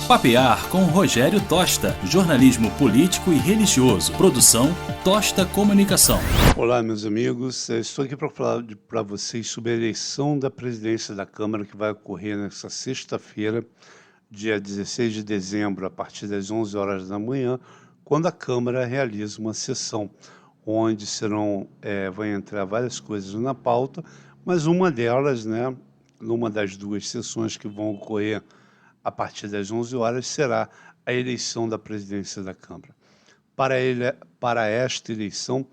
Papear com Rogério Tosta, jornalismo político e religioso. Produção Tosta Comunicação. Olá, meus amigos. Estou aqui para falar para vocês sobre a eleição da presidência da Câmara que vai ocorrer nesta sexta-feira, dia 16 de dezembro, a partir das 11 horas da manhã, quando a Câmara realiza uma sessão onde vão entrar várias coisas na pauta, mas uma delas, numa das duas sessões que vão ocorrer a partir das 11 horas, será a eleição da presidência da Câmara. Para esta eleição,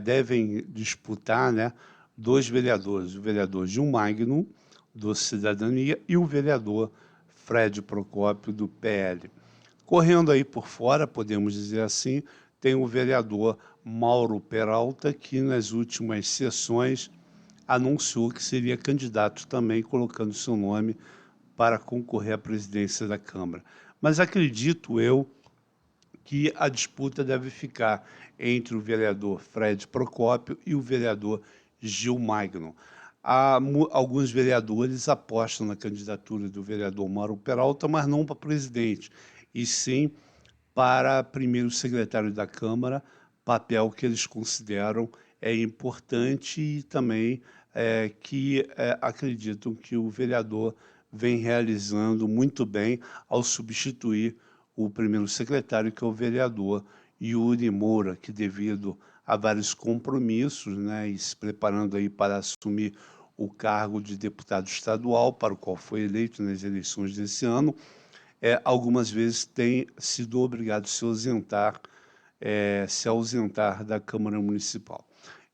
devem disputar, dois vereadores, o vereador Gil Magno, do Cidadania, e o vereador Fred Procópio, do PL. Correndo aí por fora, podemos dizer assim, tem o vereador Mauro Peralta, que nas últimas sessões anunciou que seria candidato também, colocando seu nome para concorrer à presidência da Câmara. Mas acredito eu que a disputa deve ficar entre o vereador Fred Procópio e o vereador Gil Magno. Alguns vereadores apostam na candidatura do vereador Mauro Peralta, mas não para presidente, e sim para primeiro secretário da Câmara, papel que eles consideram importante e também acreditam que o vereador vem realizando muito bem ao substituir o primeiro secretário, que é o vereador Yuri Moura, que devido a vários compromissos, e se preparando aí para assumir o cargo de deputado estadual, para o qual foi eleito nas eleições desse ano, algumas vezes tem sido obrigado a se ausentar da Câmara Municipal.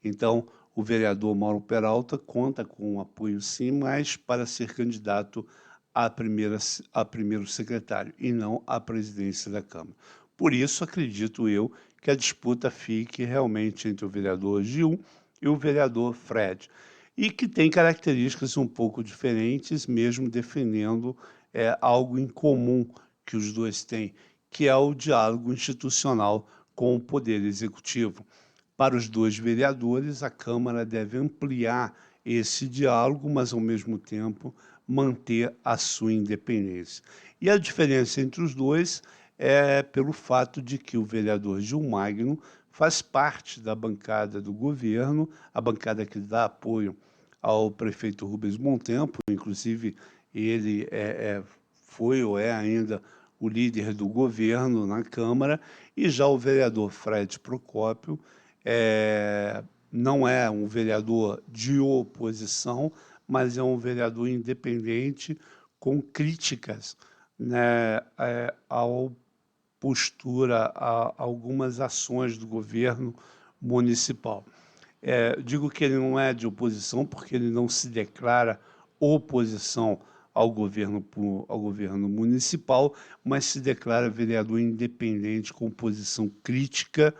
Então, o vereador Mauro Peralta conta com o apoio, sim, mas para ser candidato a primeiro secretário e não à presidência da Câmara. Por isso, acredito eu que a disputa fique realmente entre o vereador Gil e o vereador Fred, e que tem características um pouco diferentes, mesmo defendendo algo em comum que os dois têm, que é o diálogo institucional com o Poder Executivo. Para os dois vereadores, a Câmara deve ampliar esse diálogo, mas, ao mesmo tempo, manter a sua independência. E a diferença entre os dois é pelo fato de que o vereador Gil Magno faz parte da bancada do governo, a bancada que dá apoio ao prefeito Rubens Montempo, inclusive ele foi ou é ainda o líder do governo na Câmara, e já o vereador Fred Procópio não é um vereador de oposição, mas é um vereador independente com críticas, ao postura, a algumas ações do governo municipal. Digo que ele não é de oposição porque ele não se declara oposição ao governo municipal, mas se declara vereador independente com posição crítica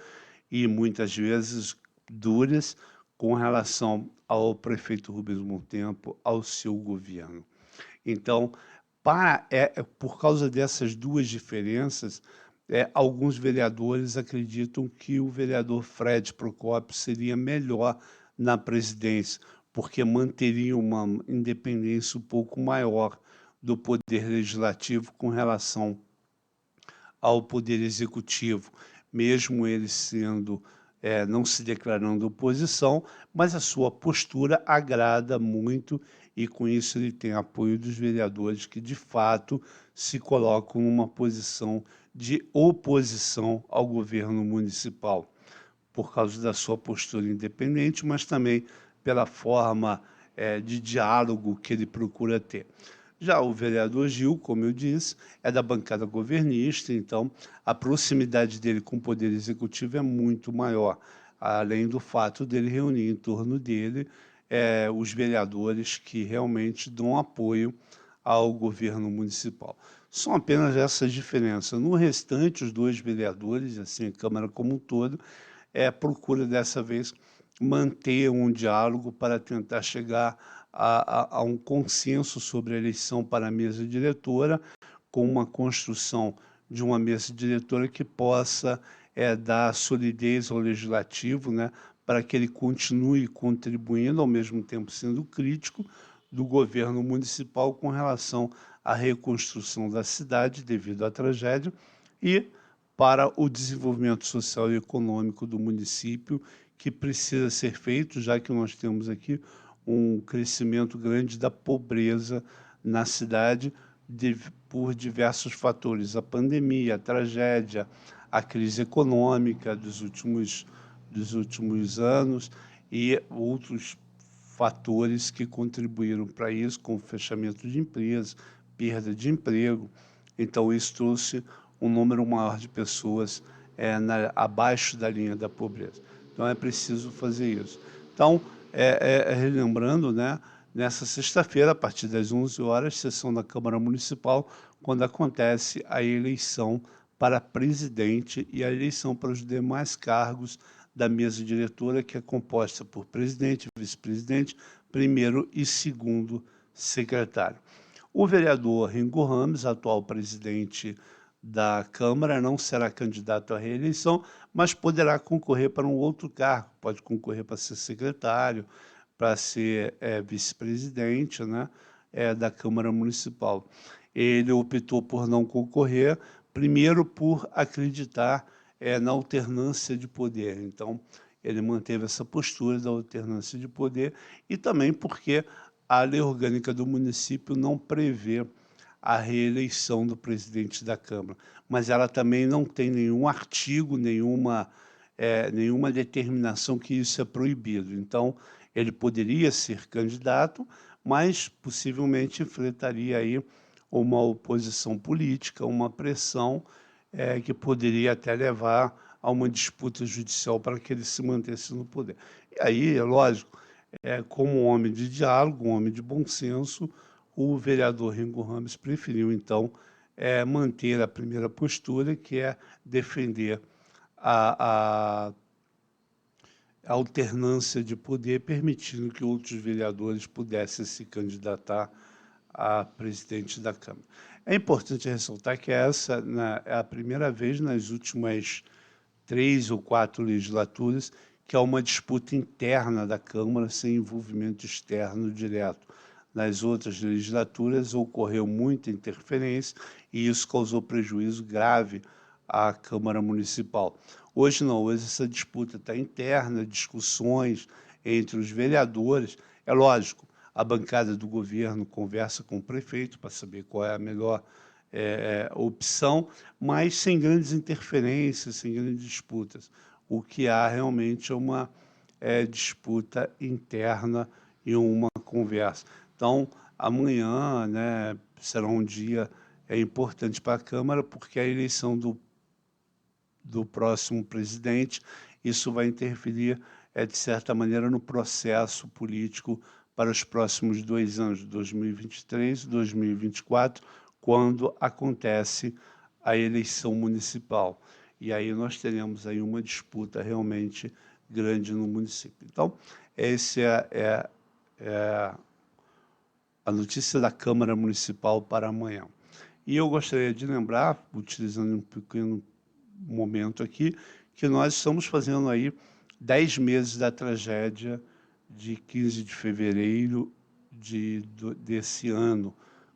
e muitas vezes duras com relação ao prefeito Rubens Montempo, ao seu governo. Então, por causa dessas duas diferenças, alguns vereadores acreditam que o vereador Fred Procópio seria melhor na presidência, porque manteria uma independência um pouco maior do Poder Legislativo com relação ao Poder Executivo, mesmo ele não se declarando oposição, mas a sua postura agrada muito e, com isso, ele tem apoio dos vereadores que, de fato, se colocam numa posição de oposição ao governo municipal, por causa da sua postura independente, mas também pela forma de diálogo que ele procura ter. Já o vereador Gil, como eu disse, é da bancada governista, então a proximidade dele com o Poder Executivo é muito maior, além do fato dele reunir em torno dele os vereadores que realmente dão apoio ao governo municipal. São apenas essas diferenças. No restante, os dois vereadores, assim, a Câmara como um todo, procura dessa vez manter um diálogo para tentar chegar a um consenso sobre a eleição para a mesa diretora, com uma construção de uma mesa diretora que possa dar solidez ao legislativo, para que ele continue contribuindo, ao mesmo tempo sendo crítico, do governo municipal com relação à reconstrução da cidade devido à tragédia e para o desenvolvimento social e econômico do município, que precisa ser feito, já que nós temos aqui um crescimento grande da pobreza na cidade por diversos fatores, a pandemia, a tragédia, a crise econômica dos últimos anos e outros fatores que contribuíram para isso, como fechamento de empresas, perda de emprego. Então, isso trouxe um número maior de pessoas abaixo da linha da pobreza. Então, é preciso fazer isso. Então, relembrando, né, nessa sexta-feira, a partir das 11 horas, sessão da Câmara Municipal, quando acontece a eleição para presidente e a eleição para os demais cargos da mesa diretora, que é composta por presidente, vice-presidente, primeiro e segundo secretário. O vereador Ringo Ramos, atual presidente da Câmara, não será candidato à reeleição, mas poderá concorrer para um outro cargo, pode concorrer para ser secretário, para ser vice-presidente, né, da Câmara Municipal. Ele optou por não concorrer, primeiro por acreditar na alternância de poder. Então, ele manteve essa postura da alternância de poder e também porque a lei orgânica do município não prevê a reeleição do presidente da Câmara, mas ela também não tem nenhum artigo, nenhuma determinação que isso é proibido. Então, ele poderia ser candidato, mas possivelmente enfrentaria aí uma oposição política, uma pressão que poderia até levar a uma disputa judicial para que ele se mantesse no poder. E aí, é lógico, como um homem de diálogo, um homem de bom senso, o vereador Ringo Ramos preferiu, então, manter a primeira postura, que é defender a alternância de poder, permitindo que outros vereadores pudessem se candidatar a presidente da Câmara. É importante ressaltar que essa é a primeira vez nas últimas 3 ou 4 legislaturas que há uma disputa interna da Câmara sem envolvimento externo direto. Nas outras legislaturas ocorreu muita interferência e isso causou prejuízo grave à Câmara Municipal. Hoje não, hoje essa disputa está interna, discussões entre os vereadores. É lógico, a bancada do governo conversa com o prefeito para saber qual é a melhor opção, mas sem grandes interferências, sem grandes disputas. O que há realmente é uma disputa interna e uma conversa. Então, amanhã, né, será um dia importante para a Câmara, porque a eleição do próximo presidente, isso vai interferir, de certa maneira, no processo político para os próximos 2 anos, 2023 e 2024, quando acontece a eleição municipal. E aí nós teremos aí uma disputa realmente grande no município. Então, essa é a notícia da Câmara Municipal para amanhã. E eu gostaria de lembrar, utilizando um pequeno momento aqui, que nós estamos fazendo aí 10 meses da tragédia de 15 de fevereiro desse ano,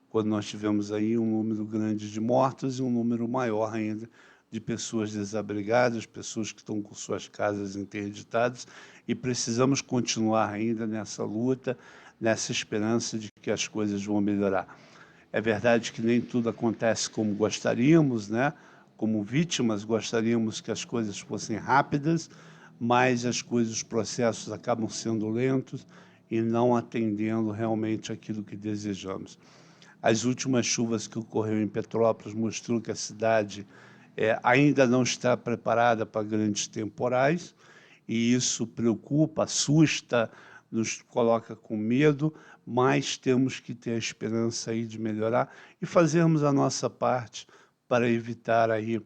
quando nós tivemos aí um número grande de mortos e um número maior ainda de pessoas desabrigadas, pessoas que estão com suas casas interditadas, e precisamos continuar ainda nessa luta, nessa esperança de que as coisas vão melhorar. É verdade que nem tudo acontece como gostaríamos, né? Como vítimas, gostaríamos que as coisas fossem rápidas, mas as coisas, os processos acabam sendo lentos e não atendendo realmente aquilo que desejamos. As últimas chuvas que ocorreram em Petrópolis mostrou que a cidade ainda não está preparada para grandes temporais, e isso preocupa, assusta, nos coloca com medo, mas temos que ter a esperança aí de melhorar e fazermos a nossa parte para evitar aí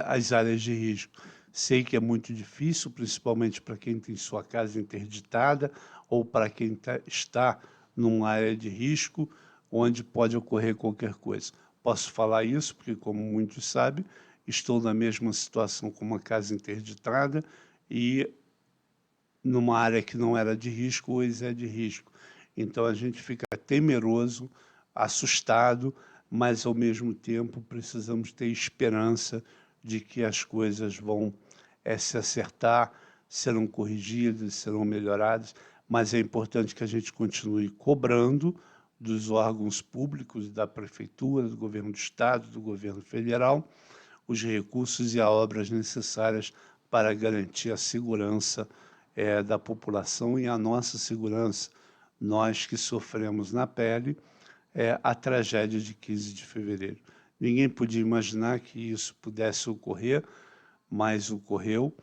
as áreas de risco. Sei que é muito difícil, principalmente para quem tem sua casa interditada ou para quem está numa área de risco, onde pode ocorrer qualquer coisa. Posso falar isso porque, como muitos sabem, estou na mesma situação com uma casa interditada e numa área que não era de risco, hoje é de risco. Então a gente fica temeroso, assustado, mas ao mesmo tempo precisamos ter esperança de que as coisas vão se acertar, serão corrigidas, serão melhoradas, mas é importante que a gente continue cobrando dos órgãos públicos, da Prefeitura, do Governo do Estado, do Governo Federal, os recursos e as obras necessárias para garantir a segurança da população e a nossa segurança, nós que sofremos na pele a tragédia de 15 de fevereiro. Ninguém podia imaginar que isso pudesse ocorrer, mas ocorreu,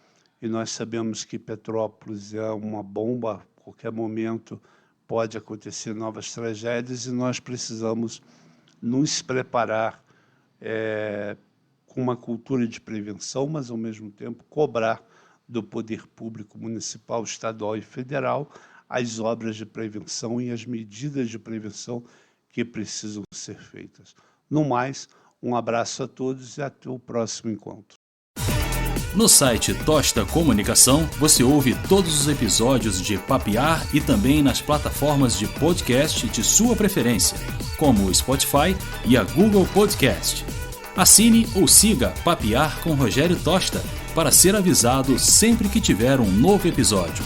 e nós sabemos que Petrópolis é uma bomba, a qualquer momento pode acontecer novas tragédias, e nós precisamos nos preparar com uma cultura de prevenção, mas, ao mesmo tempo, cobrar do poder público municipal, estadual e federal as obras de prevenção e as medidas de prevenção que precisam ser feitas. No mais, um abraço a todos e até o próximo encontro. No site Tosta Comunicação, você ouve todos os episódios de Papear e também nas plataformas de podcast de sua preferência, como o Spotify e a Google Podcast. Assine ou siga Papear com Rogério Tosta para ser avisado sempre que tiver um novo episódio.